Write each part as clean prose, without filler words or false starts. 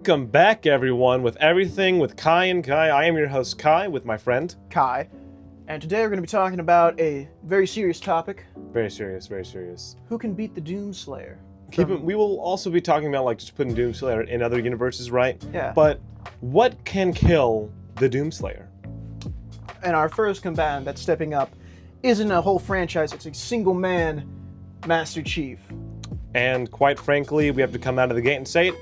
Welcome back, everyone, with Everything with Kai and Kai. I am your host, Kai, with my friend. Kai. And today we're going to be talking about a very serious topic. Very serious, very serious. Who can beat the Doomslayer? We will also be talking about, like, just putting Doomslayer in other universes, right? Yeah. But what can kill the Doomslayer? And our first combatant that's stepping up isn't a whole franchise, it's a single man, Master Chief. And quite frankly, we have to come out of the gate and say it,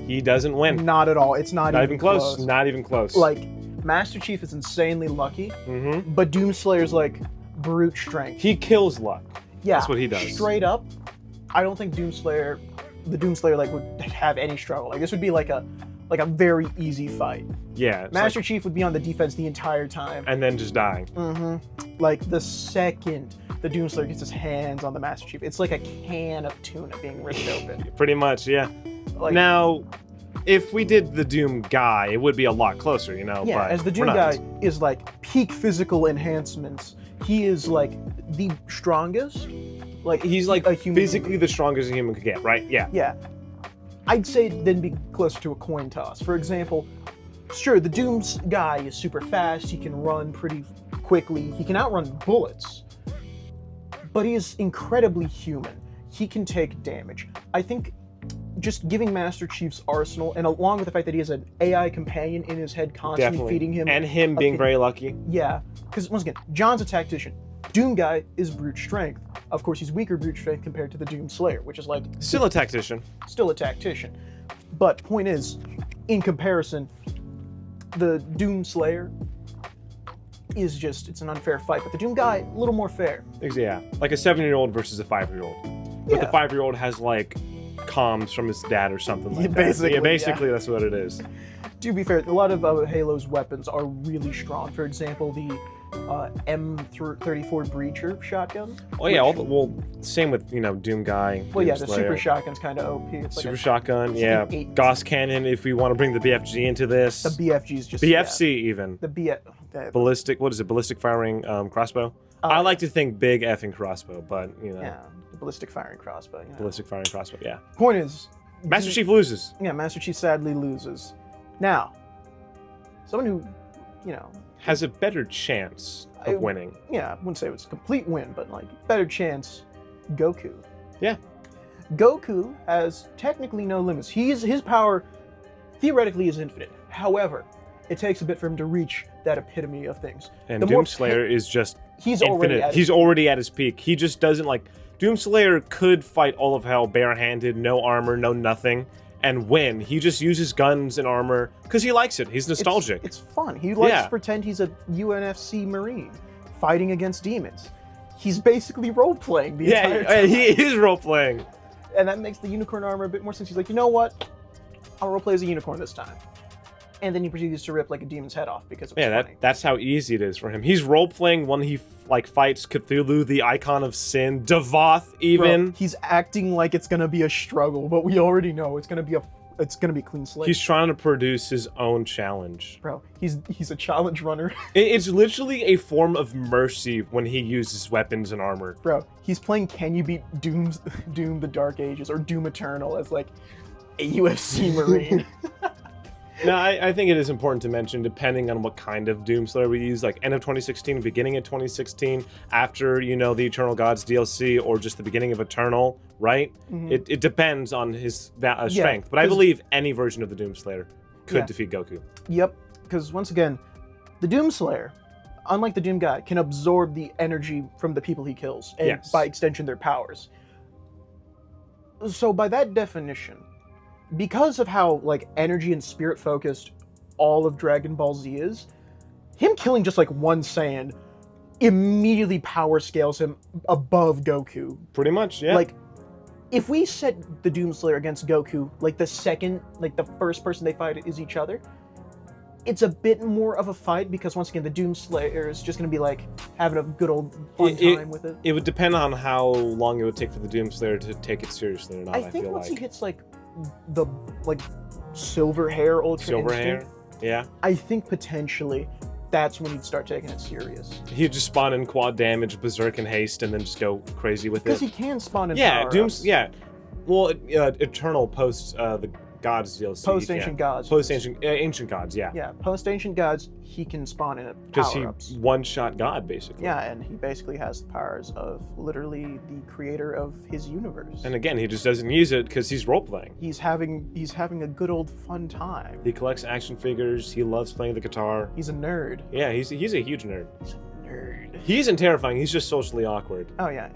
he doesn't win. Not at all. It's not even close. Not even close. Like, Master Chief is insanely lucky, Mm-hmm. but Doomslayer's like brute strength. He kills luck. Yeah. That's what he does. Straight up, I don't think the Doomslayer like would have any struggle. Like this would be like a very easy fight. Yeah. it's Master like- Chief would be on the defense the entire time. and then just dying. Like the second the Doomslayer gets his hands on the Master Chief, it's like a can of tuna being ripped open. Pretty much, yeah. Like, Now, if we did the Doom guy, it would be a lot closer, you know? yeah, but as the we're Doom not. guy is like peak physical enhancements. He is like the strongest. Like He's like a human physically the strongest a human could get, right? Yeah. Yeah. I'd say then be closer to a coin toss. For example, sure, the Doom's guy is super fast, he can run pretty quickly, he can outrun bullets, but he is incredibly human. He can take damage. I think just giving Master Chief's arsenal, and along with the fact that he has an AI companion in his head constantly Definitely. feeding him. And him being Okay. very lucky. Yeah, because once again, John's a tactician. Doom guy is brute strength. Of course, he's weaker brute strength compared to the Doom Slayer, which is like Still a tactician. still a tactician. But point is, in comparison, the Doom Slayer is just, it's an unfair fight. But the Doom guy, a little more fair. Yeah. Like a 7-year-old versus a 5-year-old. But the Yeah. 5-year-old has like comms from his dad or something like Yeah, that. basically, Yeah, basically that's what it is. To be fair, a lot of Halo's weapons are really strong. For example, the M34 Breacher shotgun. Oh yeah, same with, Doom guy. Well, yeah, Doom the Slayer. super shotgun's kind of OP. It's like Super a, shotgun, it's yeah. like an 8. Gauss cannon if we want to bring the BFG into this. the BFG's just BFC even. Yeah, the BF. The, Ballistic, what is it? Ballistic firing crossbow? I like to think big effing crossbow, but, yeah, the ballistic firing crossbow. You know. ballistic firing crossbow, yeah. Point is, Master Chief loses. Yeah, Master Chief sadly loses. Now, someone who, Has a better chance of winning. yeah, I wouldn't say it was a complete win, but like better chance, Goku. Yeah. Goku has technically no limits. His power theoretically is infinite. However, it takes a bit for him to reach that epitome of things. And The more Doomslayer is just He's infinite. already at He's already at his peak. He just doesn't like... Doomslayer could fight all of hell barehanded, no armor, no nothing, and win. He just uses guns and armor because he likes it. He's nostalgic. It's fun. He likes Yeah. to pretend he's a UNFC Marine fighting against demons. He's basically role-playing the entire yeah, time. he is role-playing. And that makes the unicorn armor a bit more sense. He's like, you know what? I'll roleplay as a unicorn this time. And then he proceeds to rip like a demon's head off because it was Yeah, funny. that's how easy it is for him. He's role-playing when he fights Cthulhu, the icon of sin, Devoth even. Bro, he's acting like it's gonna be a struggle, but we already know it's gonna be a clean slate. He's trying to produce his own challenge. Bro, he's a challenge runner. It's literally a form of mercy when he uses weapons and armor. Bro, he's playing Can You Beat Doom the Dark Ages or Doom Eternal as like a UFC Marine. Now, I think it is important to mention, depending on what kind of Doomslayer we use, like end of 2016, beginning of 2016, after, the Eternal Gods DLC, or just the beginning of Eternal, right? It depends on his strength. But I 'cause- believe any version of the Doomslayer could Yeah. defeat Goku. Yep, because once again, the Doomslayer, unlike the Doom guy, can absorb the energy from the people he kills, and Yes. by extension their powers. So by that definition, because of how like energy and spirit focused all of Dragon Ball Z is, him killing just like one Saiyan immediately power scales him above Goku. Pretty much, yeah. Like, if we set the Doomslayer against Goku, like the first person they fight is each other, it's a bit more of a fight because once again, the Doomslayer is just gonna be like having a good old fun time with it. It would depend on how long it would take for the Doomslayer to take it seriously or not, I I think feel once like. he hits like the silver hair Ultra Silver Instinct, hair, yeah. I think potentially that's when he'd start taking it serious. He'd just spawn in quad damage, berserk and haste, and then just go crazy with Because it. he can spawn in Yeah, power-ups. Well, Eternal posts the Gods DLC. Post Ancient Gods. Post Ancient Gods, yeah. Yeah, post Ancient Gods, he can spawn in Because power ups. he one-shot God, basically. Yeah, and he basically has the powers of literally the creator of his universe. And again, he just doesn't use it because he's role-playing. He's having a good old fun time. He collects action figures. He loves playing the guitar. He's a nerd. Yeah, he's a huge nerd. He's a nerd. He isn't terrifying. He's just socially awkward. Oh yeah.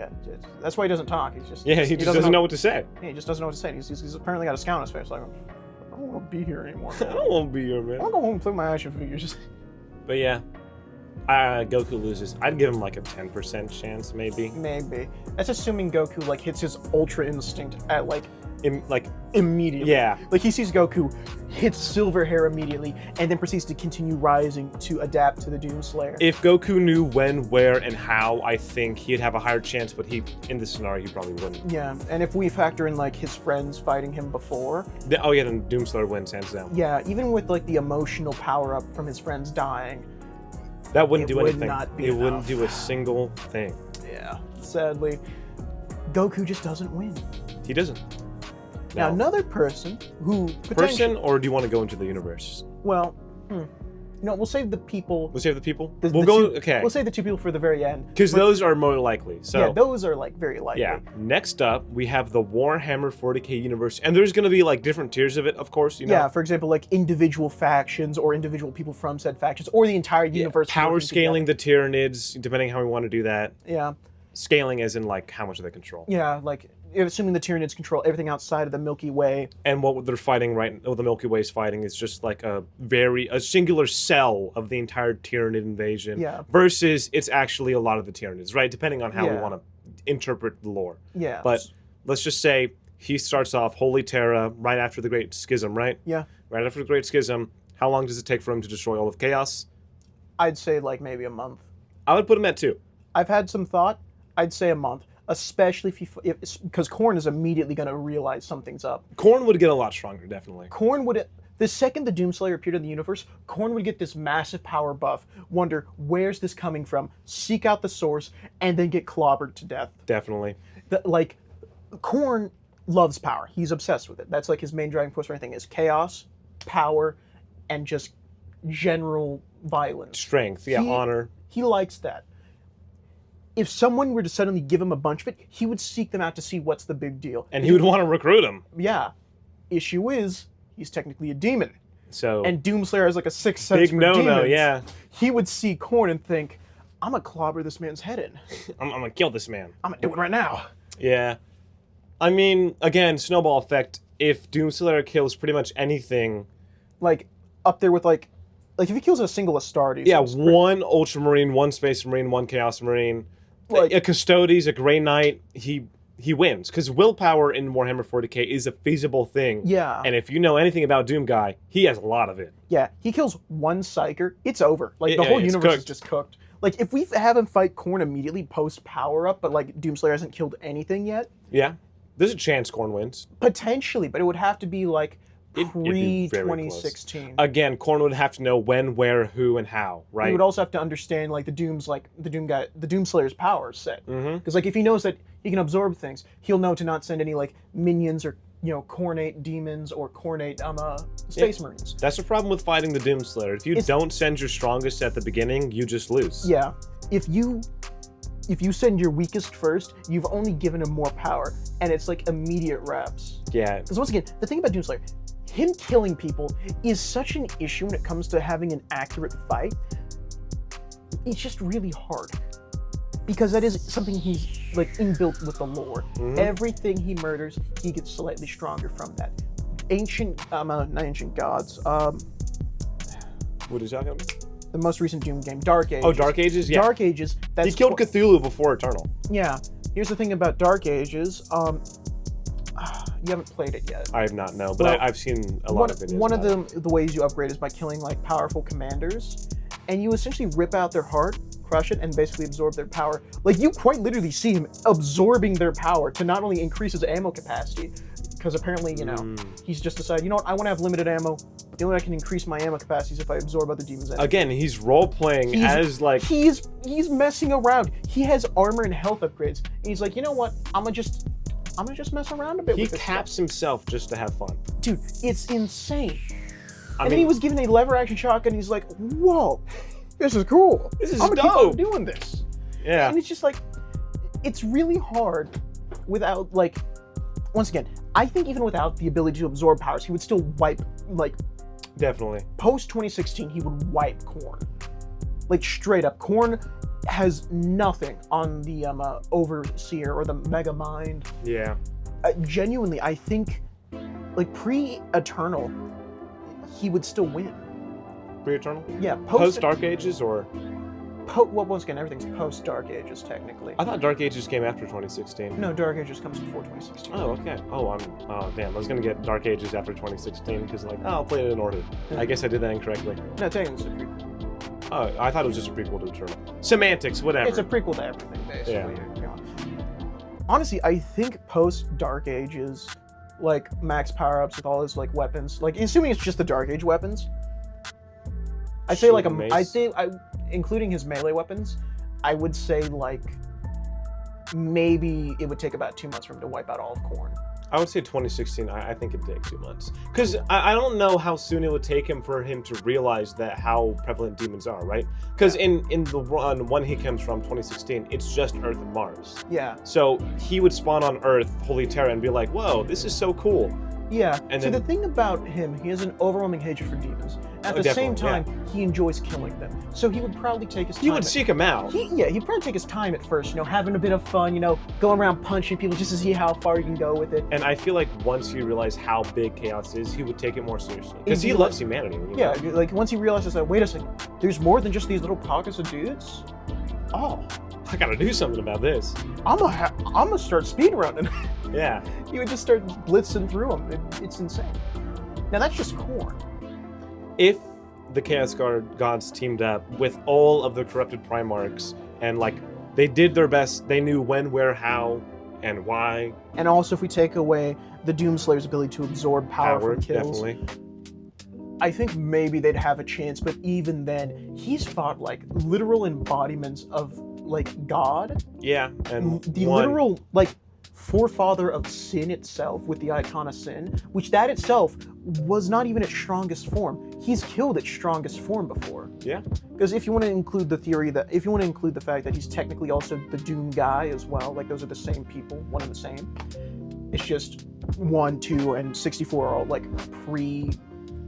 That's why he doesn't talk. He's just Yeah, he just doesn't know what to say. Yeah, he just doesn't know what to say. He's apparently got a scowl on his face. Like, I don't want to be here anymore. I don't want to be here, I man. want to go home and play my action figures. But yeah, Goku loses. I'd give him like a 10% chance, maybe. Maybe. That's assuming Goku like hits his Ultra Instinct at like Like, immediately. yeah. Like he sees Goku, hits silver hair immediately, and then proceeds to continue rising to adapt to the Doomslayer. If Goku knew when, where, and how, I think he'd have a higher chance, but in this scenario, he probably wouldn't. Yeah, and if we factor in like his friends fighting him before, Oh yeah, then Doomslayer wins, hands down. yeah, even with like the emotional power up from his friends dying, That wouldn't It do would anything. not be It wouldn't enough. do a single thing. yeah, sadly, Goku just doesn't win. He doesn't. Now No. another person who Person, or do you want to go into the universe? well, no, we'll save the people. We'll save the people. The We'll go. two- Okay. We'll save the two people for the very end. Because But- those are more likely. So yeah, those are like very likely. yeah. Next up, we have the Warhammer 40k universe, and there's going to be like different tiers of it, of course. You know. Yeah, for example, like individual factions or individual people from said factions or the entire universe. Power working scaling the Tyranids, depending how we want to do that. together. Scaling as in like how much do they control, Yeah, like assuming the Tyranids control everything outside of the Milky Way. and what they're fighting what the Milky Way is fighting is just like a singular cell of the entire Tyranid invasion. Yeah. Versus it's actually a lot of the Tyranids, right? Depending on how we Yeah. want to interpret the lore. Yeah. But let's just say he starts off Holy Terra right after the Great Schism, right? Yeah. Right after the Great Schism. How long does it take for him to destroy all of Chaos? I'd say like maybe a month. I would put him at 2. I've had some thought. I'd say a month, especially because Korn is immediately going to realize something's up. Korn would get a lot stronger, definitely. Korn would, the second the Doomslayer appeared in the universe, Korn would get this massive power buff, wonder where's this coming from, seek out the source, and then get clobbered to death. Definitely. Like, Korn loves power. He's obsessed with it. That's like his main driving force for anything is chaos, power, and just general violence. Strength, yeah, He- honor. He likes that. If someone were to suddenly give him a bunch of it, he would seek them out to see what's the big deal. And he would want to recruit him. Yeah. Issue is, he's technically a demon. So, And Doomslayer has like a sixth sense big for no-no, demons. yeah. He would see Korn and think, I'm gonna clobber this man's head in. I'm going to kill this man. I'm gonna do it right now. Yeah. I mean, again, snowball effect. If Doomslayer kills pretty much anything, Like, up there with like if he kills a single Astartes. yeah, it's pretty- one Ultramarine, one Space Marine, one Chaos Marine, Like- a Custodes, a Grey Knight, he wins. Because willpower in Warhammer 40k is a feasible thing. Yeah. And if you know anything about Doom Guy, he has a lot of it. Yeah, he kills one Psyker, it's over. Like, the Yeah, whole it's universe is cooked. just cooked. Like, if we have him fight Korn immediately post power up, but like Doomslayer hasn't killed anything yet, Yeah. There's a chance Korn wins. potentially, but it would have to be like It'd be pre very 2016. Again, Korn would have to know when, where, who, and how, He right? would also have to understand like the Doomslayer's power set. Mm-hmm. Because like if he knows that he can absorb things, he'll know to not send any like minions or Kornate demons or Kornate Space Marines. That's the problem with fighting the Doomslayer. If you don't send your strongest at the beginning, you just lose. Yeah, if you send your weakest first, you've only given him more power, and it's like immediate reps. Yeah. Because once again, the thing about Doomslayer, him killing people is such an issue when it comes to having an accurate fight. It's just really hard. Because that is something he's like inbuilt with the lore. Mhm. Everything he murders, he gets slightly stronger from that. Not ancient gods. What are you talking about? The most recent Doom game, Dark Ages. Oh, Dark Ages? Yeah. Dark Ages. That's He killed Cthulhu before Eternal. Yeah. Here's the thing about Dark Ages. You haven't played it yet. I have not, no, but Well, I've seen a lot of videos. One of about it. the ways you upgrade is by killing like powerful commanders, and you essentially rip out their heart, crush it, and basically absorb their power. Like you quite literally see him absorbing their power to not only increase his ammo capacity, because apparently he's just decided, you know what, I want to have limited ammo. But the only way I can increase my ammo capacity is if I absorb other demons. Again, he's role playing as like he's messing around. He has armor and health upgrades, and he's like, you know what, I'm gonna just I'm gonna just mess around a bit He with this caps himself just to have fun. stuff. Dude, it's insane. I And then he was given a lever action shotgun. He's like, "Whoa, this is cool. This is I'm gonna keep on dope." doing this." Yeah. And it's just like, it's really hard without like. Once again, I think even without the ability to absorb powers, he would still wipe like Definitely. post 2016. He would wipe Korn, like straight up. Korn has nothing on the Overseer or the Mega Mind. Yeah. Genuinely, I think like pre-Eternal, he would still win. Pre-Eternal? Yeah, Post Dark Ages or? well, once again, everything's post Dark Ages technically. I thought Dark Ages came after 2016. No, Dark Ages comes before 2016. Oh, okay. Oh, damn. I was gonna get Dark Ages after 2016 because like, I'll play it in order. I guess I did that incorrectly. No, technically it's a prequel. Oh, I thought it was just a prequel to Eternal. Semantics, whatever. It's a prequel to everything, basically. Yeah. Honestly, I think post Dark Ages, like max power ups with all his like weapons, like assuming it's just the Dark Age weapons. I'd say like including his melee weapons, I would say like maybe it would take about 2 months for him to wipe out all of Korn. I would say 2016. I think it'd take 2 months because I don't know how soon it would take him for him to realize that how prevalent demons are, right? Because in the one he comes from 2016, it's just Earth and Mars. Yeah. So he would spawn on Earth, Holy Terra, and be like, "Whoa, this is so cool." Yeah. And so then- the thing about him, he has an overwhelming hatred for demons. At the same time, he enjoys killing them. So he would probably take his time. He would seek him out. He'd probably take his time at first, having a bit of fun, going around punching people just to see how far he can go with it. And I feel like once he realized how big chaos is, he would take it more seriously because he He'd be loves humanity. Yeah, like once he realizes that, wait a second, there's more than just these little pockets of dudes. Oh, I gotta do something about this. I'm gonna start speedrunning. Yeah. He would just start blitzing through them. It's insane. Now that's just Korn. If the Chaos Gods teamed up with all of the corrupted Primarchs and like they did their best, they knew when, where, how, and why. And also, if we take away the Doomslayer's ability to absorb power from kills, definitely. I think maybe they'd have a chance. But even then, he's fought like literal embodiments of like God. Yeah, and The literal like forefather of sin itself with the Icon of Sin, which that itself was not even its strongest form. He's killed its strongest form before. Yeah. Because if you want to include the fact that he's technically also the Doom guy as well, like those are the same people, one and the same. It's just 1, 2, and 64 are all like pre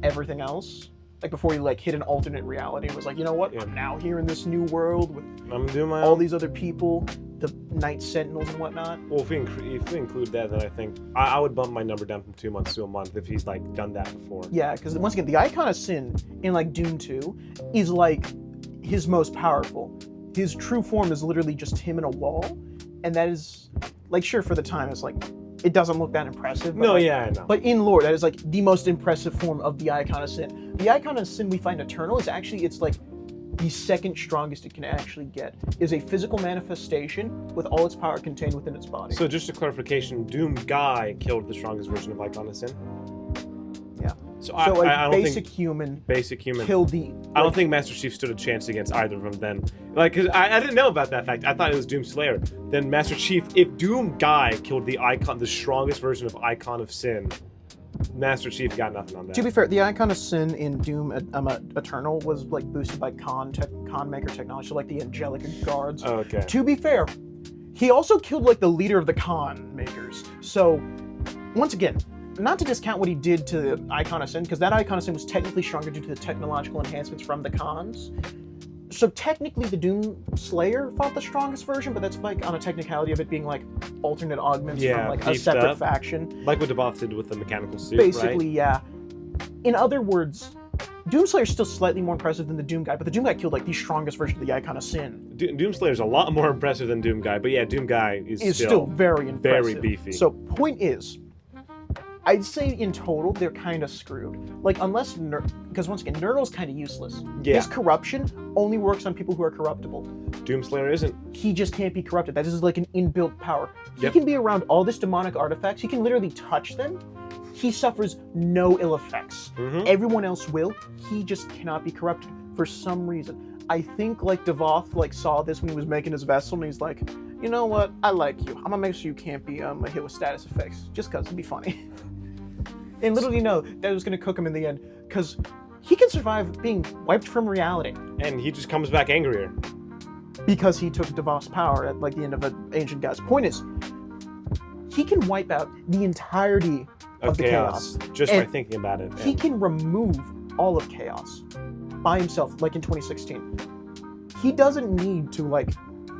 everything else. Like before he like hit an alternate reality and was like, you know what? Yeah. I'm now here in this new world with I'm doing my all own. these other people, the Night Sentinels and whatnot. Well, if we include that, then I think I would bump my number down from 2 months to a month if he's like done that before. Yeah, because once again, the Icon of Sin in like Doom 2 is like his most powerful. His true form is literally just him in a wall, and that is like sure for the time it's like it doesn't look that impressive. But No, like, yeah, I know. But in lore, that is like the most impressive form of the Icon of Sin. The Icon of Sin we find Eternal is actually it's like the second strongest it can actually get. Is a physical manifestation with all its power contained within its body. So just a clarification, Doom Guy killed the strongest version of Icon of Sin? Yeah. So So like I don't basic think human basic human. killed the. I don't think Master Chief stood a chance against either of them then. Like, 'cause I didn't know about that fact. I thought it was Doom Slayer. Then Master Chief, if Doom Guy killed the strongest version of Icon of Sin, Master Chief got nothing on that. To be fair, the Icon of Sin in Doom Eternal was like boosted by Con Maker technology, so like the Angelic Guards. Oh, okay. To be fair, he also killed like the leader of the Con Makers. So, once again, not to discount what he did to the Icon of Sin, because that Icon of Sin was technically stronger due to the technological enhancements from the Cons. So technically, the Doom Slayer fought the strongest version, but that's like on a technicality of it being like alternate augments from like a beefed separate up. faction. Like what Devoth did with the mechanical suit, Basically, right? yeah. In other words, Doomslayer's still slightly more impressive than the Doom Guy, but the Doom Guy killed like the strongest version of the Icon of Sin. Doom Slayer's a lot more impressive than Doom Guy, but yeah, Doom Guy is Still very impressive. very beefy. So point is, I'd say in total they're kind of screwed. Like unless because once again, Nurgle's kind of useless. Yeah. His corruption only works on people who are corruptible. Doom Slayer isn't. He just can't be corrupted. That is like an inbuilt power. Yep. He can be around all this demonic artifacts. He can literally touch them. He suffers no ill effects. Mhm. Everyone else will. He just cannot be corrupted for some reason. I think like Devoth like saw this when he was making his vessel and he's like, you know what? I like you. I'm gonna make sure you can't be hit with status effects, just cause it'd be funny. And little do you know that was gonna cook him in the end, cause he can survive being wiped from reality And he just comes back angrier. because he took Davos' power at like the end of an ancient guy's. Point is, he can wipe out the entirety of the chaos. Just by And thinking about it. He and- can remove all of chaos by himself, like in 2016. He doesn't need to like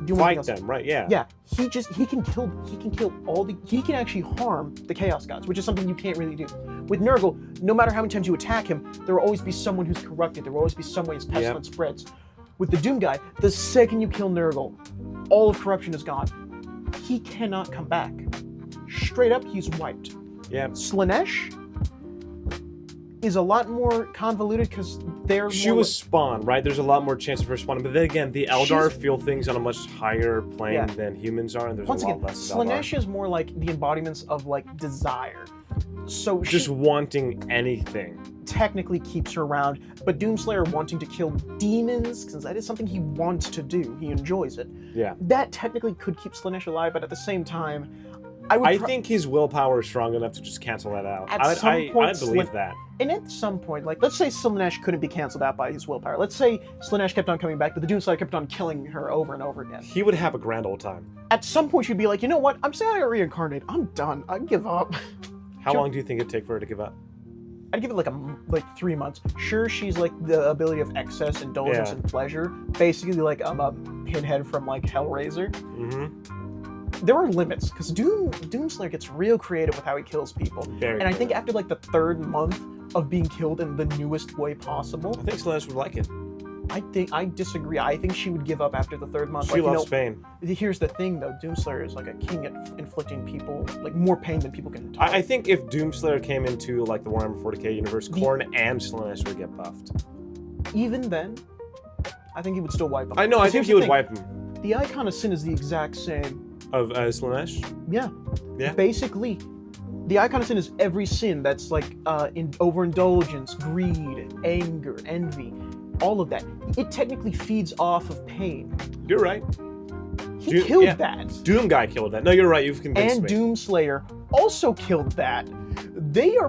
do fight anything else. them, right? Yeah. Yeah, he can kill all the, he can actually harm the Chaos Gods, which is something you can't really do. With Nurgle, no matter how many times you attack him, there will always be someone who's corrupted. There will always be some way his pestilence spreads. With the Doom guy, the second you kill Nurgle, all of corruption is gone. He cannot come back. Straight up, he's wiped. Yeah. Slaanesh is a lot more convoluted because they're She more was spawned, right? There's a lot more chance of her spawning. But then again, the Eldar She's- feel things on a much higher plane Yeah. than humans are, and there's once a lot again, less of Eldar. Slaanesh is more like the embodiments of like desire. So Just she wanting anything. technically keeps her around, but Doomslayer wanting to kill demons, because that is something he wants to do, he enjoys it. Yeah. That technically could keep Slaanesh alive, but at the same time, I would I think his willpower is strong enough to just cancel that out. At some point, I believe that. and at some point, like, let's say Slaanesh couldn't be canceled out by his willpower. Let's say Slaanesh kept on coming back, but the Doomslayer kept on killing her over and over again. He would have a grand old time. At some point, she'd be like, you know what? I'm saying I reincarnate. I'm done. I give up. How Sure. long do you think it'd take for her to give up? I'd give it like 3 months. Sure, she's like the ability of excess, indulgence, Yeah. and pleasure. Basically, like I'm a Pinhead from like Hellraiser. Mm-hmm. There are limits because Doomslayer gets real creative with how he kills people. Very. And I think clear. after like the 3rd month of being killed in the newest way possible, I think Slaanesh would like it. I disagree. I think she would give up after the 3rd month. She loves Spain. Here's the thing though, Doomslayer is like a king at inflicting people like more pain than people can tolerate. I think if Doomslayer came into like the Warhammer 40k universe, Khorne and Slaanesh would get buffed. Even then, I think he would still wipe them. I know. I 'Cause think here's he the would thing, wipe him. The Icon of Sin is the exact same. Of Slaanesh. Yeah. Yeah. Basically, the Icon of Sin is every sin that's like overindulgence, greed, anger, envy, all of that. It technically feeds off of pain. You're right. He killed yeah. that. Doom guy killed that. No, you're right. You've convinced And me. Doomslayer also killed that. They are.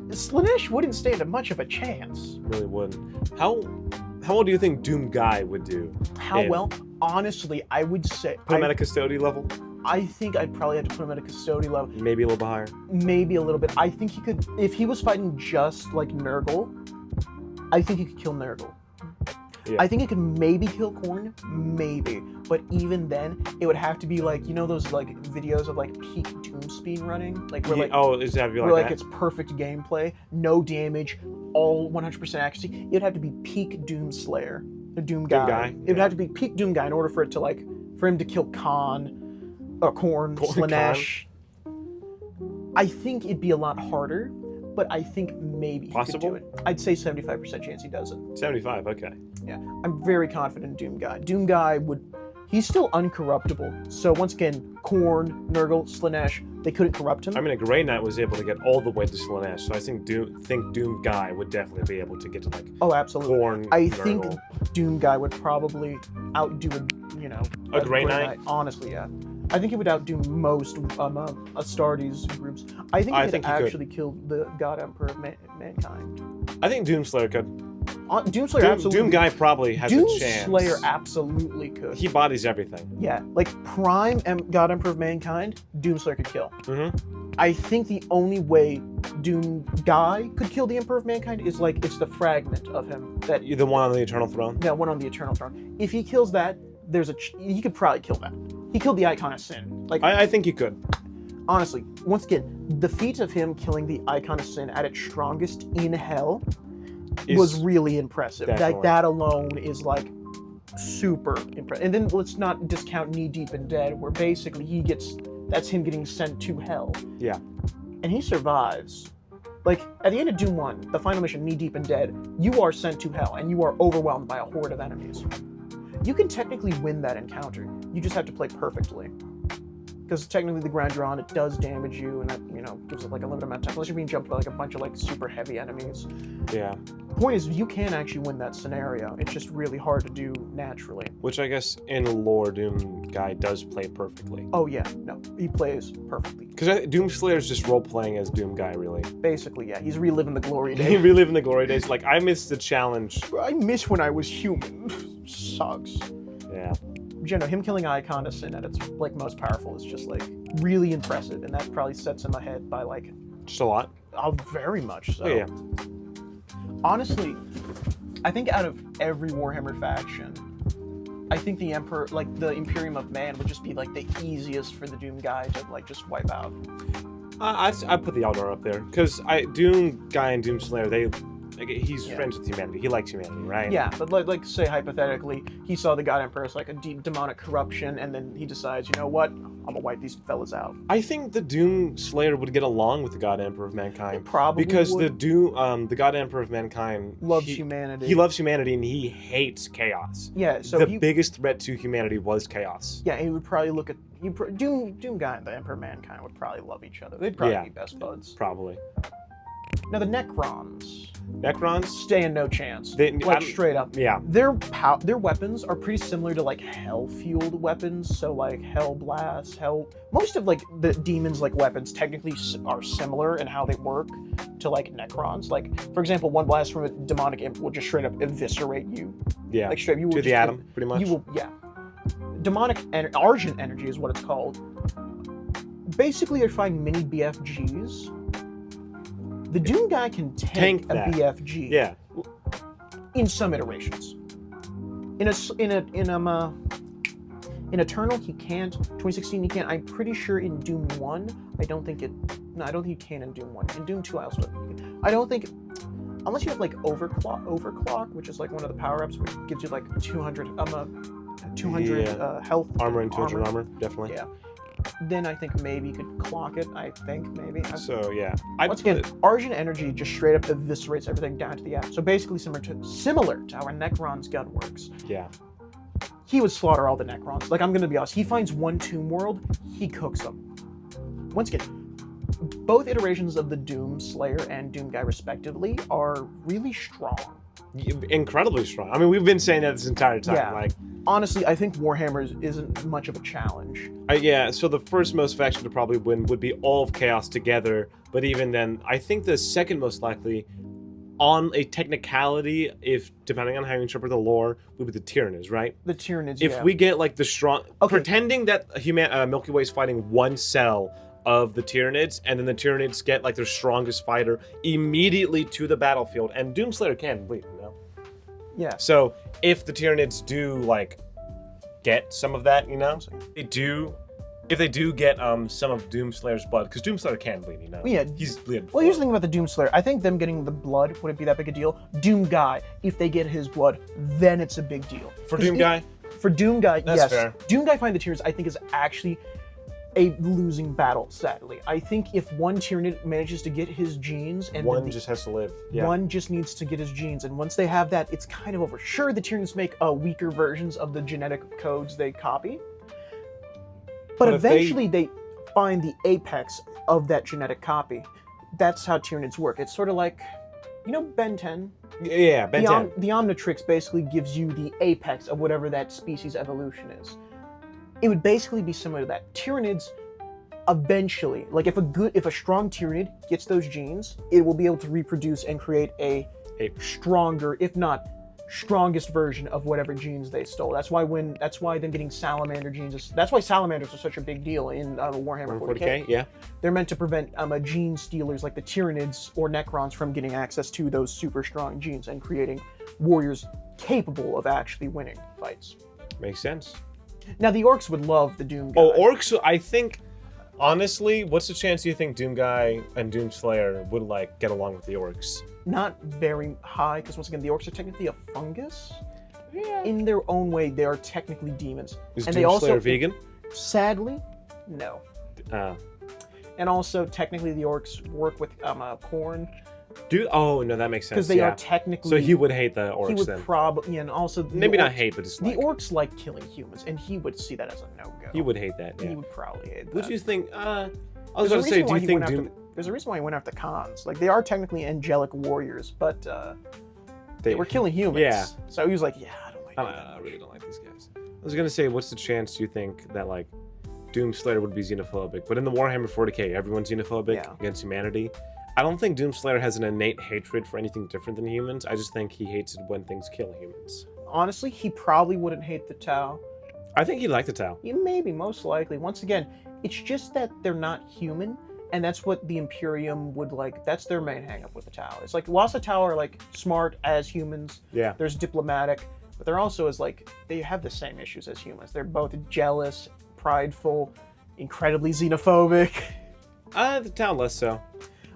Slaanesh wouldn't stand much of a chance. Really wouldn't. How well do you think Doom guy would do? How Yeah. well? Honestly, I would say. Put him at a custodian level? I think I'd probably have to put him at a custodian level. Maybe a little bit higher. Maybe a little bit. I think he could, if he was fighting just like Nurgle, I think he could kill Nurgle. Yeah. I think he could maybe kill Khorne, maybe. But even then, it would have to be like, you know those like videos of like peak Doom speed running? Like where like, Oh, is that be where like like that? it's perfect gameplay, no damage, all 100% accuracy. It'd have to be peak Doomslayer, the Doom guy. It would yeah. have to be peak Doom guy in order for it to like, for him to kill Khorne, Slaanesh. I think it'd be a lot harder, but I think maybe he Possible? could do it. I'd say 75% chance he does it. 75. Okay. Yeah, I'm very confident in Doom Guy. Doom Guy would, he's still uncorruptible. So once again, Khorne, Nurgle, Slaanesh, they couldn't corrupt him. I mean, a Grey Knight was able to get all the way to Slaanesh, so I think Doom guy would definitely be able to get to like Oh, absolutely. Khorne. I Nurgle. think Doom Guy would probably outdo A Grey Knight? Honestly, yeah. I think he would outdo most Astartes groups. I think he could actually kill the God Emperor of mankind. I think Doomslayer could. Doomslayer absolutely. Doom guy probably has a chance. Doomslayer absolutely could. He bodies everything. Yeah, like Prime God Emperor of Mankind, Doomslayer could kill. Mm-hmm. I think the only way Doom Guy could kill the Emperor of Mankind is like it's the fragment of him that The one on the Eternal Throne. that went on the Eternal Throne. If he kills that, he could probably kill that. He killed the Icon of Sin. Like I think he could. honestly, once again, the feat of him killing the Icon of Sin at its strongest in Hell was really impressive. Definitely. Like that alone is like super impressive. And then let's not discount Knee Deep in Dead, where basically that's him getting sent to Hell. Yeah. And he survives. Like at the end of Doom 1, the final mission, Knee Deep in Dead, you are sent to Hell and you are overwhelmed by a horde of enemies. You can technically win that encounter. You just have to play perfectly. Because technically the ground you're on, it does damage you, and that, gives it like a limited amount of time. Unless you're being jumped by like a bunch of like super heavy enemies. Yeah. Point is, you can actually win that scenario. It's just really hard to do naturally. Which I guess in lore, Doom Guy does play perfectly. Oh yeah, no, he plays perfectly. Because Doomslayer is just role playing as Doom Guy, really. Basically, yeah, he's reliving the glory He days. reliving the glory days. Like I missed the challenge. I miss when I was human. Sucks. Yeah. You know, him killing Iconicin at its like most powerful is just like really impressive, and that probably sets him ahead by like Just a lot. very much so. Oh, yeah. Honestly, I think out of every Warhammer faction, I think the Emperor, like the Imperium of Man, would just be like the easiest for the Doom Guy to like just wipe out. I put the Eldar up there because Doom Guy and Doomslayer, he's friends with humanity. He likes humanity, right? Yeah, but like say hypothetically, he saw the God Emperor as like a deep demonic corruption, and then he decides, you know what, I'm gonna wipe these fellas out. I think the Doomslayer would get along with the God Emperor of Mankind. Probably Because would. the God Emperor of Mankind Loves humanity. He loves humanity and he hates chaos. Yeah, so the biggest threat to humanity was chaos. Yeah, he would probably look at Doom Guy and the Emperor of Mankind would probably love each other. They'd probably be best buds. Probably. Now the Necrons Necrons? no chance. They- Like straight up. Yeah. Their weapons are pretty similar to like hell-fueled weapons. So like Hell Blast, most of like the demons like weapons technically are similar in how they work to like Necrons. Like for example, one blast from a demonic imp will just straight up eviscerate you. Yeah. Like straight, you will To just, the atom, pretty much. You will, yeah. Demonic Argent energy is what it's called. Basically, you're fighting mini BFGs. The Doom Guy can tank a that. BFG. Yeah. In some iterations. In Eternal he can't. 2016 he can't. I'm pretty sure in Doom 1, I don't think you can in Doom 1. In Doom 2 I don't think, unless you have like overclock, which is like one of the power-ups which gives you like 200 health Armor and 200 armor, definitely. Yeah. Then I think maybe you could clock it. I think maybe. So yeah. Once again, Argent energy just straight up eviscerates everything down to the atom. So basically similar to how a Necron's gun works. Yeah. He would slaughter all the Necrons. Like I'm gonna be honest, he finds one Tomb World, he cooks them. Once again, both iterations of the Doom Slayer and Doom Guy respectively are really strong. Incredibly strong. I mean, we've been saying that this entire time. Yeah. Like, honestly, I think Warhammer isn't much of a challenge. yeah, so the first most faction to probably win would be all of Chaos together, but even then, I think the second most likely, on a technicality, if depending on how you interpret the lore, would be the Tyranids, right? The Tyranids, If we get like the strong, Okay. pretending that Milky Way is fighting one cell of the Tyranids, and then the Tyranids get like their strongest fighter immediately to the battlefield, and Doomslayer can bleed, you know? Yeah. So if the Tyranids do like get some of that, you know, if they do get some of Doomslayer's blood, because Doomslayer can bleed, you know. Yeah. He's bleeding. Well, here's the thing about the Doom Slayer. I think them getting the blood wouldn't be that big a deal. Doom Guy, if they get his blood, then it's a big deal. For Doom Guy. For Doom Guy, That's yes. fair. Doom Guy find the Tyranids, I think, is actually a losing battle, sadly. I think if one Tyranid manages to get his genes, and One then just has to live. Yeah. one just needs to get his genes, and once they have that, it's kind of over. Sure, the Tyranids make weaker versions of the genetic codes they copy, but if they- eventually they find the apex of that genetic copy. That's how Tyranids work. It's sort of like, you know, Ben 10? Yeah, Ben 10. The Omnitrix basically gives you the apex of whatever that species evolution is. It would basically be similar to that. Tyranids, eventually, like if a strong Tyranid gets those genes, it will be able to reproduce and create a stronger, if not strongest version of whatever genes they stole. That's why them getting salamander genes that's why salamanders are such a big deal in Warhammer 40K. Yeah. They're meant to prevent gene stealers like the Tyranids or Necrons from getting access to those super strong genes and creating warriors capable of actually winning fights. Makes sense. Now the orcs would love the Doom Guy. Oh, orcs, I think, honestly, what's the chance you think Doom Guy and Doomslayer would like get along with the orcs? Not very high, because once again, the orcs are technically a fungus. Yeah. In their own way, they are technically demons. Is and Doomslayer they also, vegan? sadly, no. Uh, And also, technically, the orcs work with corn, Dude, oh no, that makes sense. because they are technically. So he would hate the He orcs would then. probably, and also Maybe the not orcs- hate, but just The like orcs like killing humans, and he would see that as a no-go. he would hate that. He Yeah. would probably hate that. Would you think? I was There's a going to say, reason do why you he think went after Doom? There's a reason why he went after Khans. Like, they are technically angelic warriors, but They were killing humans. Yeah. So he was like, yeah, I don't like I really don't like these guys. I was gonna say, what's the chance you think that like Doomslayer would be xenophobic? But in the Warhammer 40k, everyone's xenophobic against humanity. I don't think Doomslayer has an innate hatred for anything different than humans. I just think he hates it when things kill humans. Honestly, he probably wouldn't hate the Tau. I think he liked the Tau. Maybe, most likely. Once again, it's just that they're not human, and that's what the Imperium would like. That's their main hang-up with the Tau. It's like, lots of Tau are like smart as humans. Yeah. There's diplomatic, but they're also as like, they have the same issues as humans. They're both jealous, prideful, incredibly xenophobic. The Tau less so.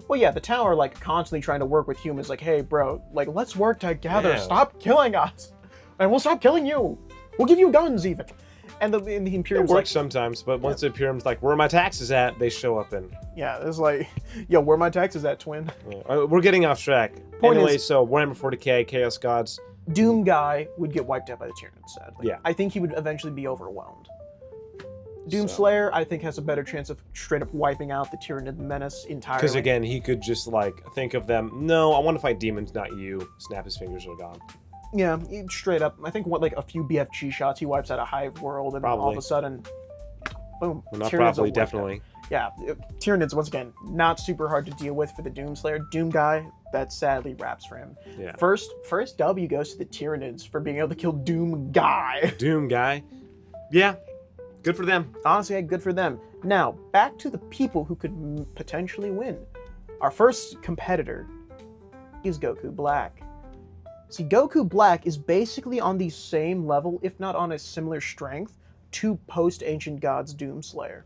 Well, yeah, the Tau are like constantly trying to work with humans. Like, hey, bro, like let's work together. Yeah. Stop killing us, and we'll stop killing you. We'll give you guns even. And the It Imperium's works like, sometimes, but once the Imperium's like, where are my taxes at? They show up and yeah, it's like, yo, where my taxes at, twin? we're getting off track. Point Anyway, is- so Warhammer 40k, Chaos Gods. Doom guy would get wiped out by the Tyranids, sadly. Yeah. I think he would eventually be overwhelmed. Doom So- Slayer, I think, has a better chance of straight up wiping out the Tyranid menace entirely. Because again, he could just like think of them. No, I want to fight demons, not you. Snap his fingers, they're gone. Yeah, straight up. I think like a few BFG shots, he wipes out a hive world, and all of Probably. a sudden, boom. Well, not Tyranids are probably, wiped out. definitely. Yeah, Tyranids, once again, not super hard to deal with for the Doom Slayer. Doom guy, that sadly wraps for him. Yeah. First W goes to the Tyranids for being able to kill Doom guy. Doom guy. Yeah, good for them. Honestly, good for them. Now, back to the people who could potentially win. Our first competitor is Goku Black. See, Goku Black is basically on the same level, if not on a similar strength, to post-Ancient Gods Doomslayer.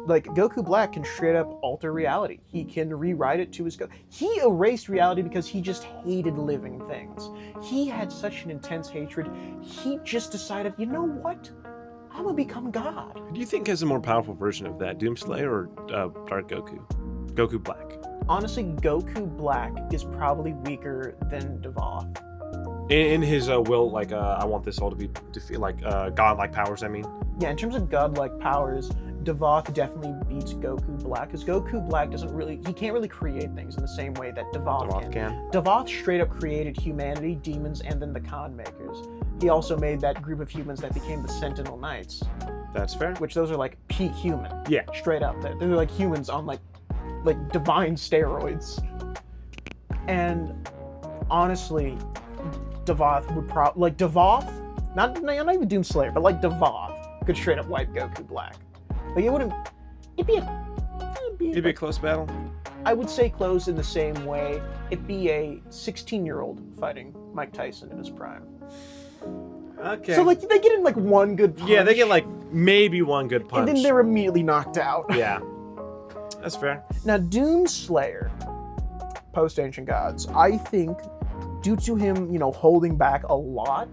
Like, Goku Black can straight up alter reality. He can rewrite it to his He erased reality because he just hated living things. He had such an intense hatred, he just decided, you know what? I'm gonna become God. Who do you think has a more powerful version of that, Doomslayer or Dark Goku? Goku Black. Honestly, Goku Black is probably weaker than Devoth. In his will, like, I want this all to be like godlike powers. I mean, Yeah, in terms of godlike powers, Devoth definitely beats Goku Black, because Goku Black he can't really create things in the same way that Devoth can. Devoth straight up created humanity, demons, and then the Khan Makers. He also made that group of humans that became the Sentinel Knights, That's fair. which those are like peak human. Yeah. Straight up. They're like humans on like divine steroids. And honestly, Devoth would Devoth, not even Doomslayer, but like Devoth could straight up wipe Goku Black. Like, it wouldn't. It'd be a close battle. I would say close in the same way. It'd be a 16-year-old fighting Mike Tyson in his prime. Okay. So like they get in like one good punch. Yeah, they get like maybe one good punch. and then they're immediately knocked out. Yeah. That's fair. Now, Doomslayer, post Ancient Gods, I think, due to him, holding back a lot,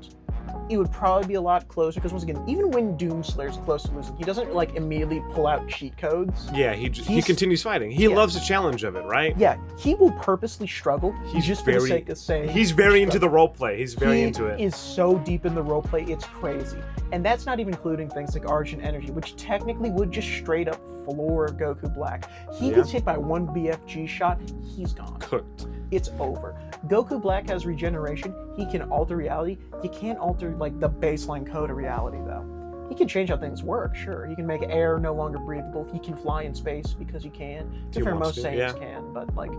it would probably be a lot closer. Because once again, even when Doomslayer's close to losing, he doesn't like immediately pull out cheat codes. Yeah, he He's- continues fighting. He Yeah. loves the challenge of it, right? Yeah, he will purposely struggle. He's just for the sake of saying. He's very into the role play. He's very into it. He is so deep in the roleplay, it's crazy. And that's not even including things like Argent Energy, which technically would just straight up floor Goku Black. He Yeah. gets hit by one BFG shot, he's gone. Cooked. It's over. Goku Black has regeneration. He can alter reality. He can't alter like the baseline code of reality though. He can change how things work, sure. He can make air no longer breathable. He can fly in space because he can. To be fair, wants most to, Saiyans yeah. can, but like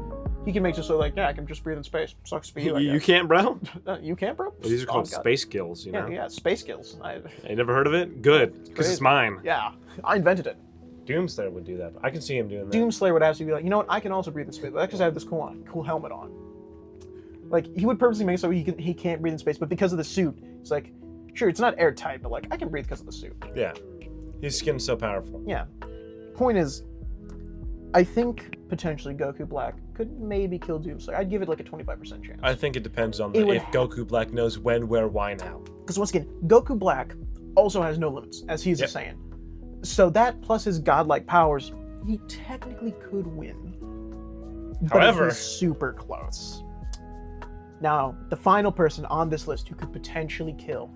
he can make it so like, yeah, I can just breathe in space. Sucks for you. I You guess. can't, bro? You can't, bro. These are called Oh, God. space skills, you know? Yeah, space skills. You never heard of it? Good, because it's crazy. mine. Yeah, I invented it. Doomslayer would do that. I can see him doing that. Doomslayer would actually be like, you know what? I can also breathe in space. Let's just have this cool helmet on. Like he would purposely make it so he can't breathe in space, but because of the suit, it's like, sure, it's not airtight, but like I can breathe because of the suit. Yeah. His skin's so powerful. Yeah. Point is, I think potentially Goku Black could maybe kill Doomslayer. I'd give it like a 25% chance. I think it depends on It would- if Goku Black knows when, where, why now. Because once again, Goku Black also has no limits, as he's a Saiyan. So that plus his godlike powers, he technically could win. But However- he's super close. Now, the final person on this list who could potentially kill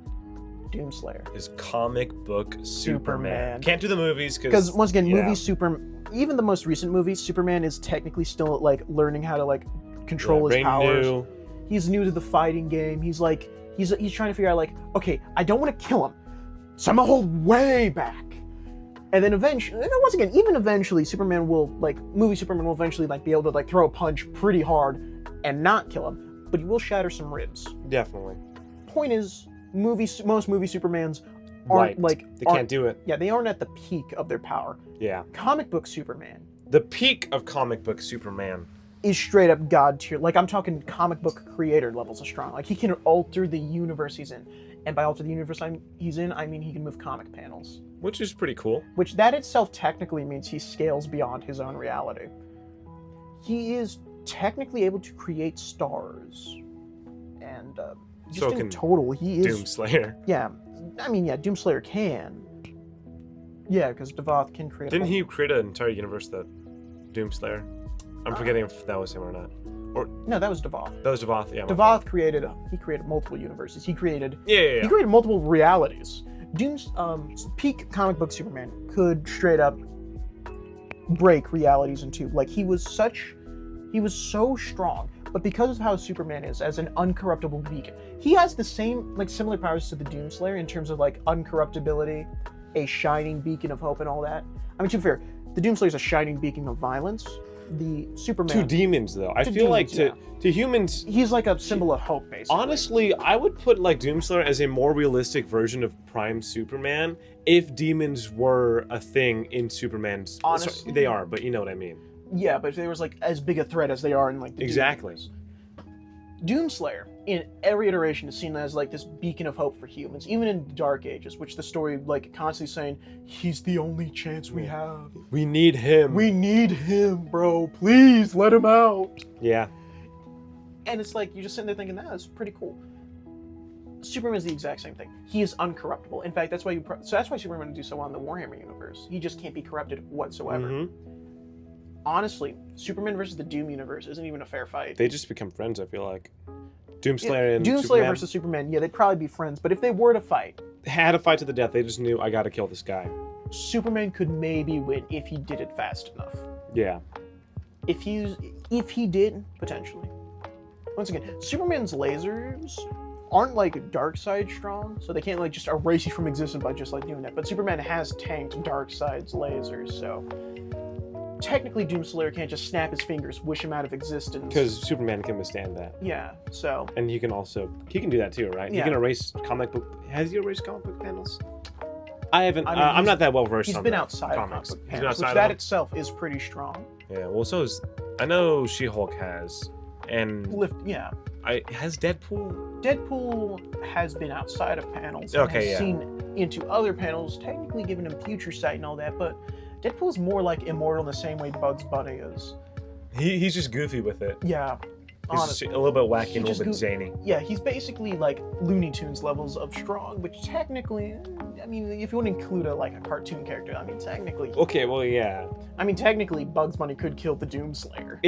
Doomslayer. His comic book Superman. Superman. Can't do the movies Because once again, yeah. movies even the most recent movies, Superman is technically still like learning how to like control his powers. New. He's new to the fighting game. He's like, he's trying to figure out like, okay, I don't want to kill him, so I'm gonna hold way back. And then eventually, and once again, even eventually, Superman will movie Superman will eventually be able to throw a punch pretty hard and not kill him, but he will shatter some ribs. Definitely. Point is, most movie Supermans aren't They can't do it. Yeah, they aren't at the peak of their power. Yeah. Comic book Superman The peak of comic book Superman. is straight up god tier. Like, I'm talking comic book creator levels of strong. Like, he can alter the universe he's in. And by alter the universe he's in, I mean he can move comic panels. Which is pretty cool. Which that itself technically means he scales beyond his own reality. He is technically able to create stars. And just So in can total, he is... Doomslayer. Yeah, I mean, yeah, Doomslayer can. Yeah, because Devoth can create... Didn't he create an entire universe that Doomslayer? I'm forgetting if that was him or not. No, that was Devoth. That was Devoth, yeah. Devoth created multiple universes. He created Yeah. he created multiple realities. Doom's peak comic book Superman could straight up break realities in two. Like, he was so strong, but because of how Superman is as an uncorruptible beacon, he has the same similar powers to the Doomslayer in terms of uncorruptibility, a shining beacon of hope, and all that. I mean, to be fair, the Doomslayer is a shining beacon of violence. The Superman To demons, though. I To feel like demons, to humans, he's like a symbol of hope, basically. honestly, I would put Doomslayer as a more realistic version of Prime Superman if demons were a thing in Superman's. Honestly. Sorry, they are, but you know what I mean. Yeah, but if there was as big a threat as they are in the Exactly. Doom Doomslayer in every iteration is seen as this beacon of hope for humans, even in the Dark Ages, which the story constantly saying he's the only chance we have. We need him. We need him, bro. Please let him out. Yeah. And it's you're just sitting there thinking, that's pretty cool. Superman's the exact same thing. He is uncorruptible. In fact, that's why Superman would do so well in the Warhammer universe. He just can't be corrupted whatsoever. Mhm. Honestly, Superman versus the Doom universe isn't even a fair fight. They just become friends, I feel like. Doomslayer and Doomslayer Superman versus Superman, yeah, they'd probably be friends. But if they were to fight, had a fight to the death. They just knew, I gotta kill this guy. Superman could maybe win if he did it fast enough. Yeah. If he did, potentially. Once again, Superman's lasers aren't dark side strong, so they can't just erase you from existence by just doing that. But Superman has tanked Darkseid's lasers, so technically Doomslayer can't just snap his fingers, wish him out of existence. Because Superman can withstand that. Yeah, so And he can do that too, right? Yeah. He can erase comic book. Has he erased comic book panels? I haven't. I mean, I'm not that well versed. he's on been that. outside comics. of comic book He's been panels, which outside that of itself is pretty strong. Yeah. Well, so is. I know She-Hulk has, and Yeah. has Deadpool. Deadpool has been outside of panels and Okay, has yeah. seen into other panels, technically giving him future sight and all that, but Deadpool's more immortal in the same way Bugs Bunny is. He's just goofy with it. Yeah, He's just honestly. a little bit wacky He and a just little bit zany. Yeah, he's basically Looney Tunes levels of strong, which technically, I mean, if you want to include a cartoon character, I mean, technically, Okay. Well, yeah. technically Bugs Bunny could kill the Doomslayer.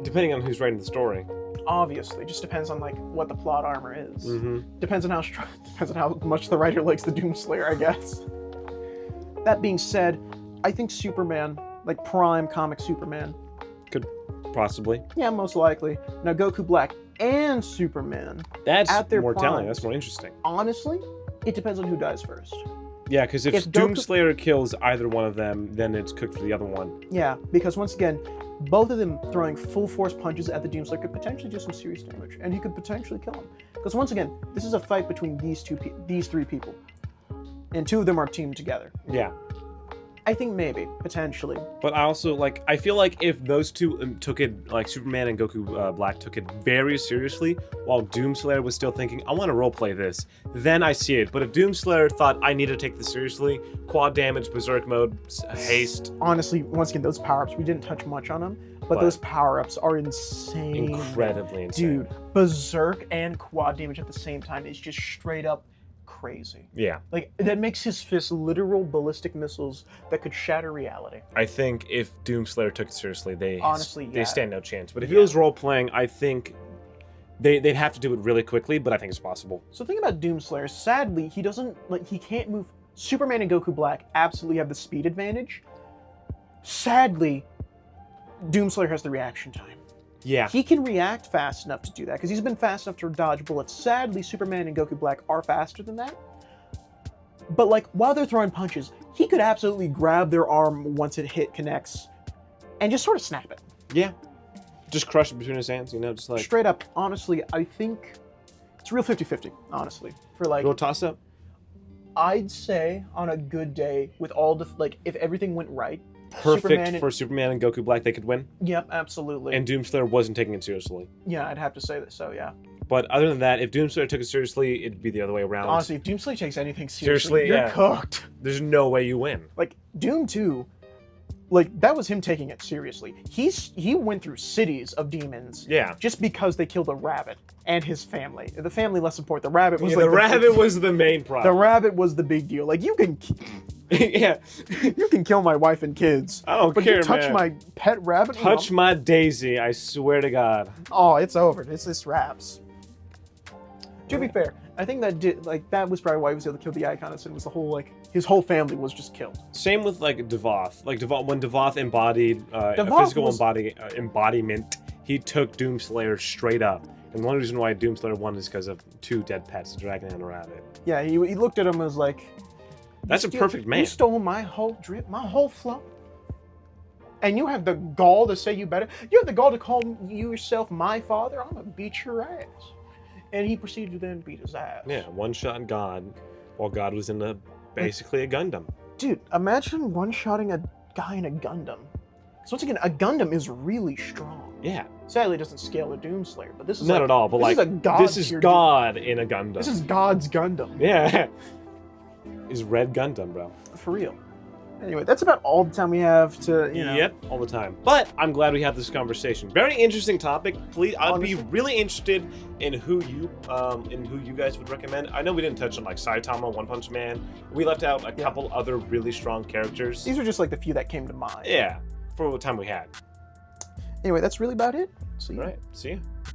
Depending on who's writing the story. Obviously, just depends on what the plot armor is. Mm-hmm. Depends on how much the writer likes the Doomslayer, I guess. That being said, I think Superman, Prime comic Superman, Possibly. yeah, most likely. Now Goku Black and Superman, That's At their more telling. primes. That's more interesting. honestly, it depends on who dies first. Yeah, because if If Goku- Doomslayer kills either one of them, then it's cooked for the other one. Yeah, because once again, both of them throwing full force punches at the Doomslayer could potentially do some serious damage, and he could potentially kill him. Because once again, this is a fight between these three people, and two of them are teamed together. Yeah. I think maybe, potentially. But I also I feel like if those two took it, Superman and Goku Black took it very seriously, while Doomslayer was still thinking, I want to roleplay this, then I see it. But if Doomslayer thought, I need to take this seriously, quad damage, berserk mode, haste, Honestly, once again, those power-ups, we didn't touch much on them, but those power-ups are insane. incredibly insane. Dude, berserk and quad damage at the same time is just straight up crazy. Yeah. That makes his fists literal ballistic missiles that could shatter reality. I think if Doomslayer took it seriously, they Yeah. stand no chance. But if Yeah. it was role-playing, I think they'd have to do it really quickly, but I think it's possible. So think about Doomslayer. Sadly, he doesn't he can't move. Superman and Goku Black absolutely have the speed advantage. Sadly, Doomslayer has the reaction time. Yeah. He can react fast enough to do that because he's been fast enough to dodge bullets. Sadly, Superman and Goku Black are faster than that. But like while they're throwing punches, he could absolutely grab their arm once it connects, and just sort of snap it. Yeah. Just crush it between his hands, you know, just like Straight up, honestly, I think it's a real 50-50, honestly. For like, little toss up. I'd say on a good day with all the like, if everything went right, Perfect for Superman and Goku Black, they could win. Yep, absolutely. And Doomslayer wasn't taking it seriously. Yeah, I'd have to say that. So yeah. But other than that, if Doomslayer took it seriously, it'd be the other way around. Honestly, if Doomslayer takes anything Seriously, seriously, you're yeah. cooked. There's no way you win. Like Doom 2, like that was him taking it seriously. He went through cities of demons. Yeah. Just because they killed a rabbit and his family. The family less important. The rabbit was Yeah, like the rabbit was the main the problem. rabbit was the big deal. Like you can Yeah. you can kill my wife and kids. I don't But care, you touch man. my pet rabbit. Touch my daisy, I swear to God. Oh, it's over. It's this wraps. To be fair, I think that was probably why he was able to kill the Iconists, and was the whole like his whole family was just killed. Same with like Devoth. Like Devoth, when Devoth embodied a Devoth physical was- embodiment, he took Doomslayer straight up. And one reason why Doomslayer won is because of two dead pets, a dragon and a rabbit. Yeah, he looked at him and was like, That's a perfect man. You stole my whole drip, my whole flow. And you have the gall to say you better. You have the gall to call you yourself my father. I'm gonna beat your ass. And he proceeded to then beat his ass. Yeah, one shot God, while God was in basically a Gundam. Dude, imagine one-shotting a guy in a Gundam. Because once again, a Gundam is really strong. Yeah, Sadly, it doesn't scale to Doomslayer, but this is not like, at all. But this like, is a god this is tier God in a Gundam. This is God's Gundam. Yeah, is Red Gundam, bro. For real. Anyway, that's about all the time we have to, you know. Yep, all the time. But I'm glad we had this conversation. Very interesting topic. Please, I'd be Honestly. really interested in who you guys would recommend. I know we didn't touch on like Saitama, One Punch Man. We left out a couple other really strong characters. These are just like the few that came to mind. Yeah, for what time we had. Anyway, that's really about it. See you. All right, see you.